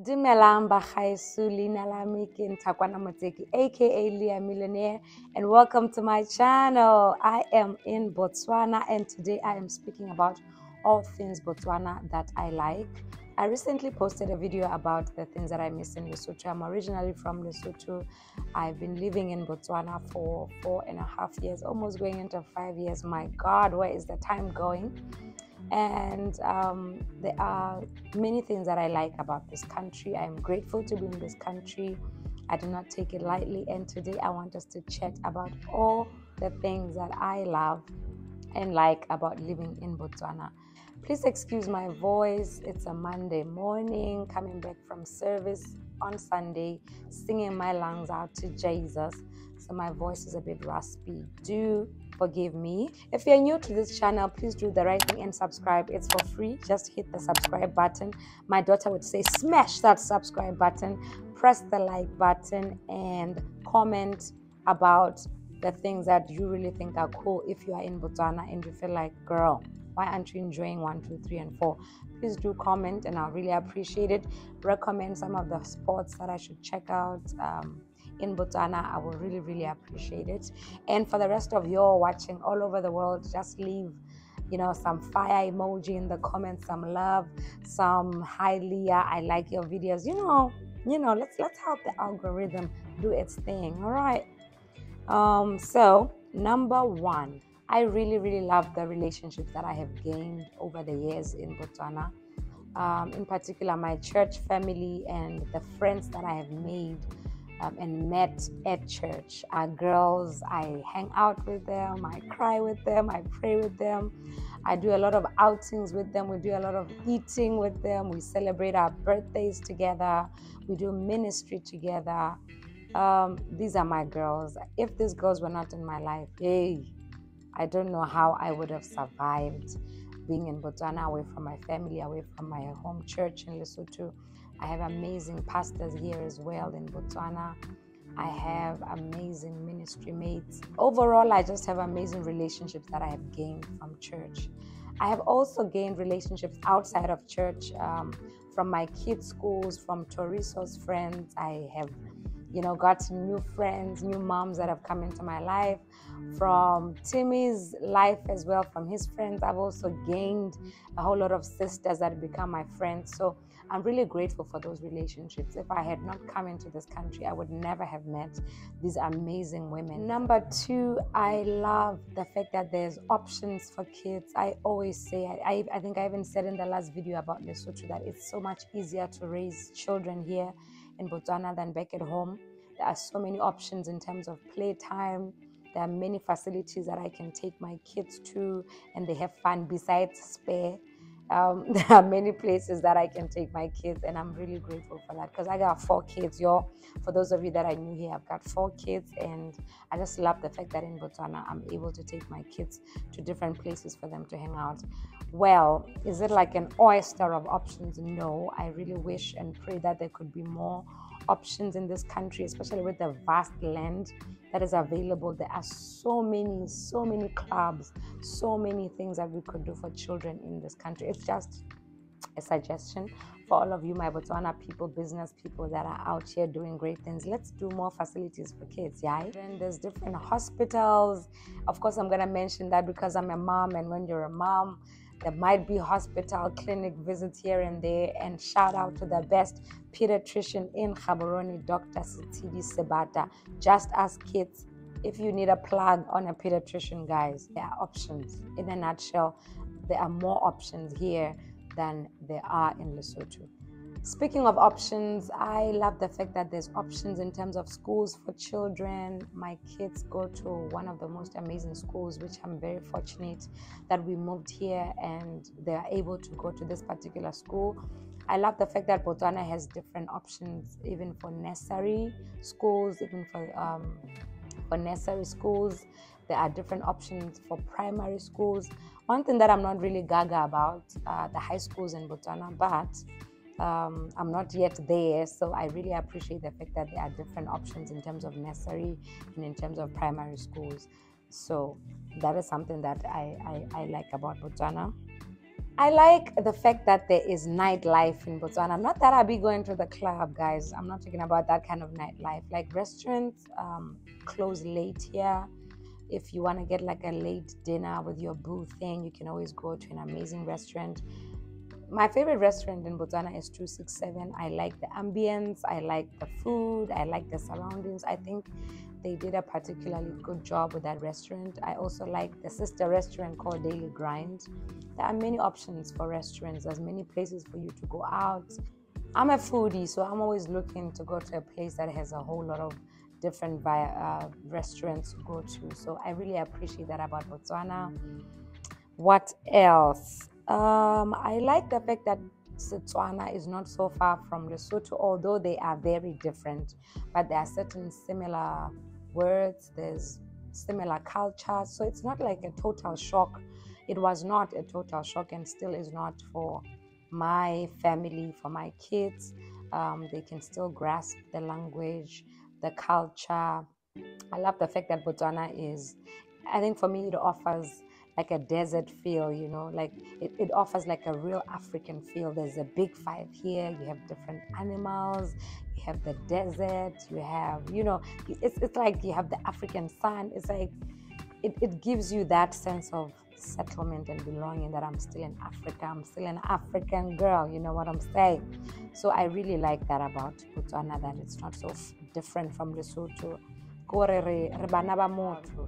Dumelang bagaetsho, leina la me ke Nthakwana Moteki, aka Leah Millionaire, and welcome to my channel. I am in Botswana, and today I am speaking about all things Botswana that I like. I recently posted a video about the things that I miss in Lesotho. I'm originally from Lesotho. I've been living in Botswana for 4.5 years, almost going into 5 years. My God, where is the time going? And there are many things that I like about this country. I am grateful to be in this country. I do not take it lightly, and today I want us to chat about all the things that I love and like about living in Botswana. Please excuse my voice. It's a Monday morning, coming back from service on Sunday, singing my lungs out to Jesus. So my voice is a bit raspy. Do forgive me. If you're new to this channel, please do the right thing and subscribe. It's for free. Just hit the subscribe button. My daughter would say, smash that subscribe button, press the like button, and comment about the things that you really think are cool. If you are in Botswana and you feel like, girl, why aren't you enjoying 1, 2, 3, and 4? Please do comment, and I'll really appreciate it. Recommend some of the spots that I should check out in Botswana. I will really, really appreciate it. And for the rest of you all watching all over the world, just leave, some fire emoji in the comments, some love, some hi Leah, I like your videos. Let's help the algorithm do its thing. All right. So number one, I really, really love the relationships that I have gained over the years in Botswana. In particular, my church family and the friends that I have made and met at church are girls. I hang out with them, I cry with them, I pray with them. I do a lot of outings with them. We do a lot of eating with them. We celebrate our birthdays together. We do ministry together. These are my girls. If these girls were not in my life, I don't know how I would have survived being in Botswana, away from my family, away from my home church in Lesotho. I have amazing pastors here as well in Botswana. I have amazing ministry mates. Overall, I just have amazing relationships that I have gained from church. I have also gained relationships outside of church, from my kids' schools, from Toriso's friends. I have got new friends, new moms that have come into my life, from Timmy's life as well, from his friends. I've also gained a whole lot of sisters that have become my friends. So I'm really grateful for those relationships. If I had not come into this country, I would never have met these amazing women. Number two, I love the fact that there's options for kids. I always say, I think I even said in the last video about Lesotho that it's so much easier to raise children here in Botswana than back at home. There are so many options in terms of playtime. There are many facilities that I can take my kids to, and they have fun besides Spare. There are many places that I can take my kids, and I'm really grateful for that because I got 4 kids, y'all. For those of you that are new here, I've got 4 kids, and I just love the fact that in Botswana, I'm able to take my kids to different places for them to hang out. Well, is it like an oyster of options? No, I really wish and pray that there could be more options in this country, especially with the vast land that is available. There are so many clubs, so many things that we could do for children in this country. It's just a suggestion for all of you, my Botswana people, business people that are out here doing great things. Let's do more facilities for kids, yeah? And there's different hospitals. Of course, I'm going to mention that because I'm a mom, and when you're a mom, there might be hospital, clinic visits here and there. And shout out to the best pediatrician in Gaborone, Dr. Sitidi Sebata. Just ask kids if you need a plug on a pediatrician, guys. There are options. In a nutshell, there are more options here than there are in Lesotho. Speaking of options, I love the fact that there's options in terms of schools for children. My kids go to one of the most amazing schools, which I'm very fortunate that we moved here and they're able to go to this particular school. I love the fact that Botswana has different options, even for nursery schools, even for nursery schools. There are different options for primary schools. One thing that I'm not really gaga about, the high schools in Botswana, but I'm not yet there, so I really appreciate the fact that there are different options in terms of nursery and in terms of primary schools. So that is something that I like about Botswana. I like the fact that there is nightlife in Botswana. Not that I'll be going to the club, guys. I'm not talking about that kind of nightlife. Like restaurants close late here. If you want to get like a late dinner with your boo thing, you can always go to an amazing restaurant. My favorite restaurant in Botswana is 267. I like the ambience, I like the food, I like the surroundings. I think they did a particularly good job with that restaurant. I also like the sister restaurant called Daily Grind. There are many options for restaurants, there's many places for you to go out. I'm a foodie, so I'm always looking to go to a place that has a whole lot of different restaurants to go to. So I really appreciate that about Botswana. What else? I like the fact that Botswana is not so far from Lesotho, although they are very different. But there are certain similar words, there's similar culture. So it's not like a total shock. It was not a total shock and still is not for my family, for my kids. They can still grasp the language, the culture. I love the fact that Botswana is, I think for me, it offers like a desert feel, you know, like it offers like a real African feel. There's a big five here, you have different animals, you have the desert, you have, you know, it's like you have the African sun. It's like, it gives you that sense of settlement and belonging that I'm still in Africa. I'm still an African girl, you know what I'm saying? So I really like that about Botswana, that it's not so different from Lesotho.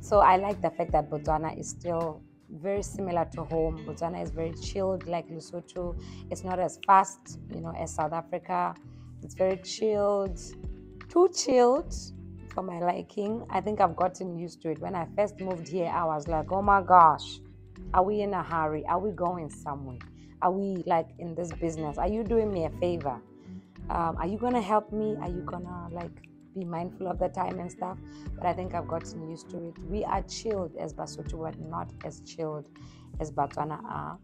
So I like the fact that Botswana is still very similar to home. Botswana is very chilled like Lesotho. It's not as fast, you know, as South Africa. It's very chilled, too chilled for my liking. I think I've gotten used to it. When I first moved here, I was like, oh my gosh, are we in a hurry? Are we going somewhere? Are we like in this business? Are you doing me a favor? Are you gonna help me? Are you gonna like be mindful of the time and stuff? But I think I've gotten used to it. We are chilled as Basotho, but not as chilled as Botswana are.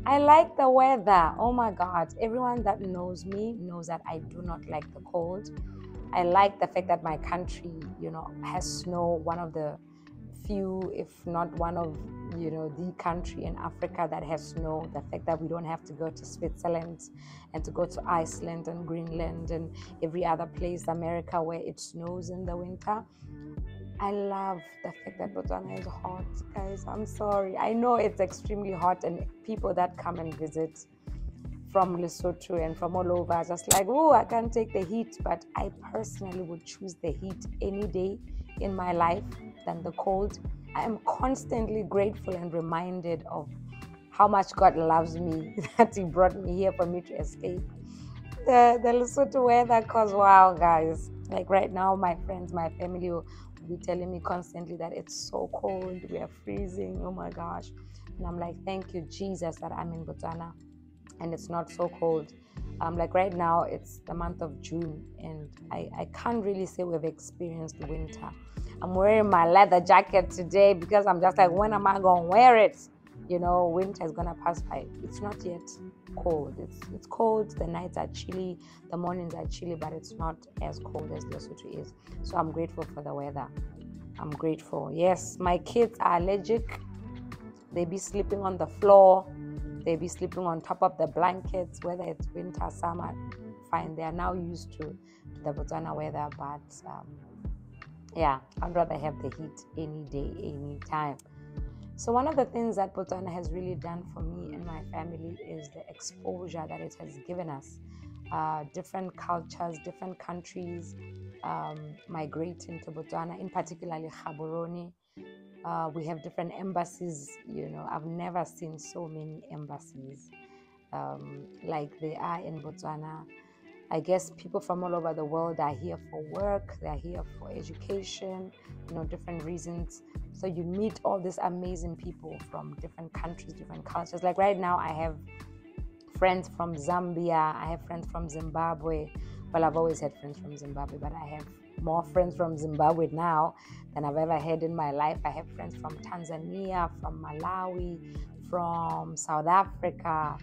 I like the weather. Oh my God. Everyone that knows me knows that I do not like the cold. I like the fact that my country, you know, has snow, one of the few, if not one of, you know, the country in Africa that has snow. The fact that we don't have to go to Switzerland and to go to Iceland and Greenland and every other place, America, where it snows in the winter. I love the fact that Botswana is hot, guys. I'm sorry. I know it's extremely hot, and people that come and visit from Lesotho and from all over are just like, oh, I can't take the heat. But I personally would choose the heat any day in my life than the cold. I am constantly grateful and reminded of how much God loves me, that He brought me here for me to escape the Lesotho weather. Because wow, guys, like right now, my friends, my family will be telling me constantly that it's so cold, we are freezing, oh my gosh. And I'm like, thank you, Jesus, that I'm in Botswana and it's not so cold. Like right now, it's the month of June, and I can't really say we've experienced winter. I'm wearing my leather jacket today because I'm just like, when am I going to wear it? You know, winter is going to pass by. It's not yet cold. It's cold. The nights are chilly. The mornings are chilly, but it's not as cold as Lesotho is. So I'm grateful for the weather. I'm grateful. Yes, my kids are allergic. They be sleeping on the floor. They be sleeping on top of the blankets, whether it's winter, summer, fine. They are now used to the Botswana weather, but yeah, I'd rather have the heat any day, any time. So one of the things that Botswana has really done for me and my family is the exposure that it has given us. Different cultures, different countries migrating to Botswana, in particularly Gaborone. We have different embassies. You know, I've never seen so many embassies like they are in Botswana. I guess people from all over the world are here for work, they're here for education, you know, different reasons. So you meet all these amazing people from different countries, different cultures. Like right now, I have friends from Zambia, I have friends from Zimbabwe. Well, I've always had friends from Zimbabwe, but I have more friends from Zimbabwe now than I've ever had in my life. I have friends from Tanzania, from Malawi, from South Africa.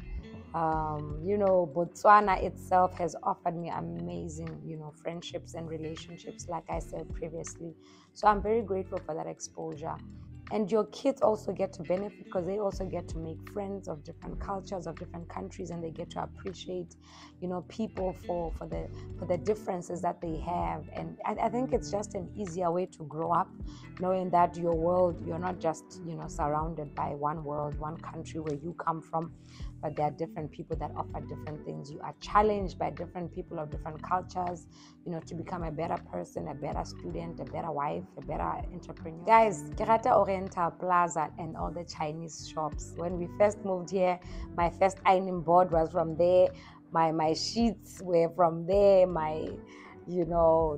You know, Botswana itself has offered me amazing, you know, friendships and relationships, like I said previously. So I'm very grateful for that exposure. And your kids also get to benefit because they also get to make friends of different cultures, of different countries, and they get to appreciate, people for the differences that they have. And I think it's just an easier way to grow up, knowing that your world, you're not just, surrounded by one world, one country where you come from, but there are different people that offer different things. You are challenged by different people of different cultures, to become a better person, a better student, a better wife, a better entrepreneur. Guys, ke rata Oriental Plaza and all the Chinese shops. When we first moved here, my first ironing board was from there. My sheets were from there. My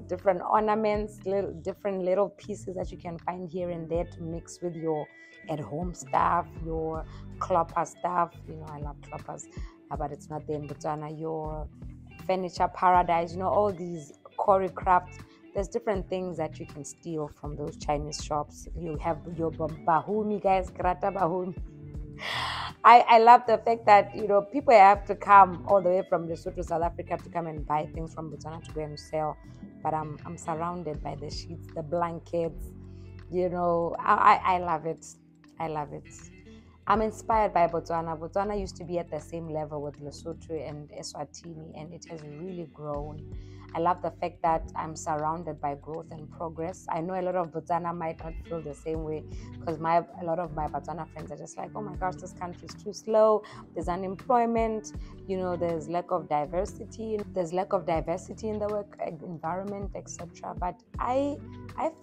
different ornaments, different little pieces that you can find here and there to mix with your at-home stuff, your klopper stuff. I love kloppers, but it's not there in Botswana. Your furniture paradise, all these choreographed. There's different things that you can steal from those Chinese shops. You have your bahumi, guys, grata bahumi. I love the fact that people have to come all the way from Lesotho, South Africa, to come and buy things from Botswana to go and sell. But I'm surrounded by the sheets, the blankets. I love it. I love it. I'm inspired by Botswana. Botswana used to be at the same level with Lesotho and Eswatini, and it has really grown. I love the fact that I'm surrounded by growth and progress. I know a lot of Botswana might not feel the same way, because a lot of my Botswana friends are just like, oh my gosh, this country is too slow. There's unemployment. There's lack of diversity. There's lack of diversity in the work environment, etc. But I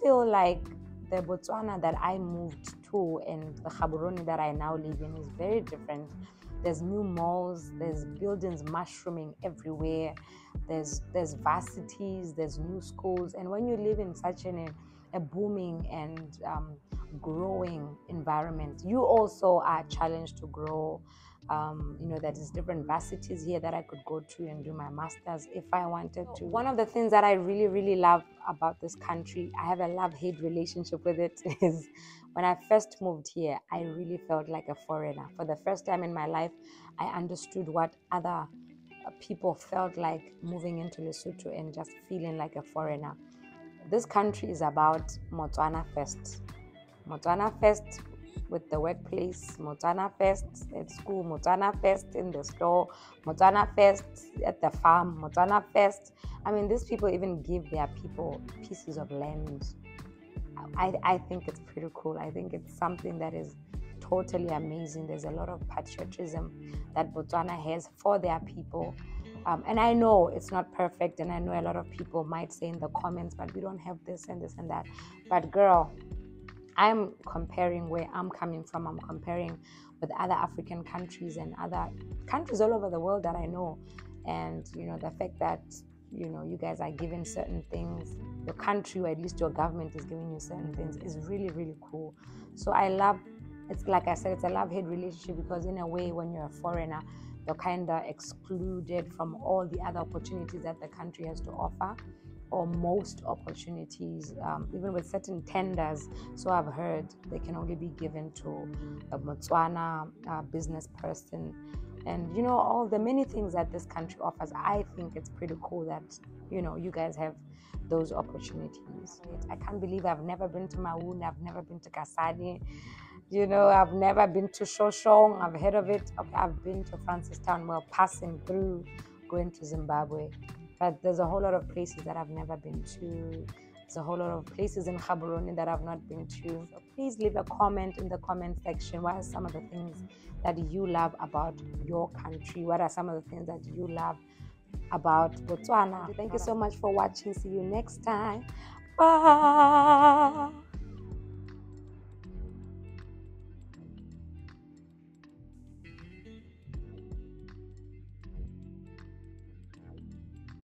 feel like the Botswana that I moved to and the Gaborone that I now live in is very different. There's new malls, there's buildings mushrooming everywhere, there's varsities, there's new schools. And when you live in such a booming and growing environment, you also are challenged to grow. There's different varsities here that I could go to and do my master's if I wanted to. One of the things that I really, really love about this country, I have a love-hate relationship with it, is when I first moved here, I really felt like a foreigner. For the first time in my life, I understood what other people felt like moving into Lesotho and just feeling like a foreigner. This country is about Motswana first. Motswana first with the workplace, Motswana first at school, Motswana first in the store, Motswana first at the farm, Motswana first. These people even give their people pieces of land. I think it's pretty cool. I think it's something that is totally amazing. There's a lot of patriotism that Botswana has for their people. And I know it's not perfect, and I know a lot of people might say in the comments, but we don't have this and this and that. But girl, I'm comparing where I'm coming from. I'm comparing with other African countries and other countries all over the world that I know. And, the fact that, you guys are given certain things, your country, or at least your government is giving you certain things, is really, really cool. So it's like I said, it's a love-hate relationship, because in a way, when you're a foreigner, you're kind of excluded from all the other opportunities that the country has to offer, or most opportunities, even with certain tenders. So I've heard they can only be given to a Botswana business person. And all the many things that this country offers, I think it's pretty cool that you guys have those opportunities. I can't believe I've never been to Maun, I've never been to Kasane, I've never been to Shoshong. I've heard of it. Okay, I've been to Francistown, well, passing through, going to Zimbabwe. But there's a whole lot of places that I've never been to. There's a whole lot of places in Gaborone that I've not been to. So please leave a comment in the comment section. What are some of the things that you love about your country? What are some of the things that you love about Botswana? Thank you so much for watching. See you next time. Bye.